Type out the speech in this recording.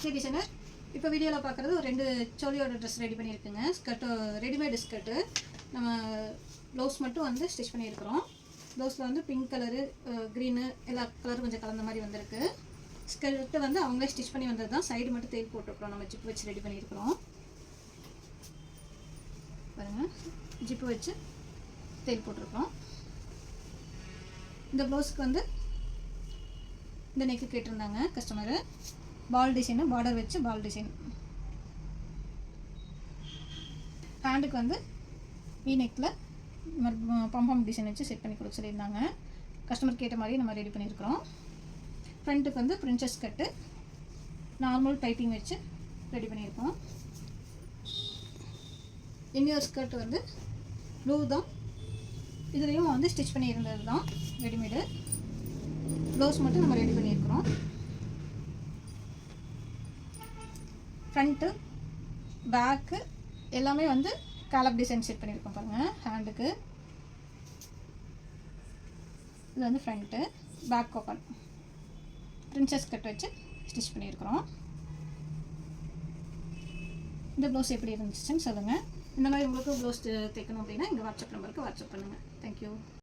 Next designer இப்போ வீடியோவில் பார்க்குறது ஒரு 2 சோலியோட ட்ரெஸ் ரெடி பண்ணியிருக்குங்க. Skirt readymade skirt. நம்ம ப்ளவுஸ் மட்டும் வந்து ஸ்டிச் பண்ணியிருக்கிறோம். ப்ளவுஸில் வந்து பிங்க் கலரு, க்ரீனு எல்லா கலரும் கொஞ்சம் கலந்த மாதிரி வந்திருக்கு. ஸ்கர்ட்டு வந்து அவங்களே ஸ்டிச் பண்ணி வந்தது தான். சைடு மட்டும் தையல் போட்டிருக்கிறோம். நம்ம ஜிப்பு வச்சு ரெடி பண்ணியிருக்கிறோம். பாருங்கள், ஜிப்பு வச்சு தையல் போட்டிருக்கிறோம். இந்த ப்ளவுஸுக்கு வந்து இந்த நெக்கு கேட்டிருந்தாங்க கஸ்டமரு. பால் டிசைனு, பார்டர் வச்சு பால் டிசைன். ஹேண்டுக்கு வந்து வீ நெக்கில் பம்பம் டிசைன் வச்சு செட் பண்ணி கொடுக்க சொல்லியிருந்தாங்க. கஸ்டமர் கேட்ட மாதிரி நம்ம ரெடி பண்ணியிருக்கிறோம். ஃப்ரண்ட்டுக்கு வந்து பிரின்சஸ் கட்டு, நார்மல் பைப்பிங் வச்சு ரெடி பண்ணியிருக்கோம். இன்னொரு ஸ்கர்ட் வந்து ப்ளூ தான். இதுலேயும் வந்து ஸ்டிச் பண்ணியிருந்தது தான் ரெடிமேடு. ப்ளவுஸ் மட்டும் நம்ம ரெடி பண்ணியிருக்கிறோம். ஃப்ரண்ட்டு பேக்கு எல்லாமே வந்து காலப் டிசைன் செட் பண்ணியிருக்கோம். பாருங்கள், ஹேண்டுக்கு இது வந்து front, back open princess cut வச்சு ஸ்டிச் பண்ணியிருக்கிறோம். இந்த ப்ளவுஸ் எப்படி இருந்துச்சுன்னு சொல்லுங்கள். இந்த மாதிரி உங்களுக்கு ப்ளவுஸ் தைக்கணும் அப்படின்னா எங்கள் வாட்ஸ்அப் நம்பருக்கு வாட்ஸ்அப் பண்ணுங்கள். தேங்க்யூ.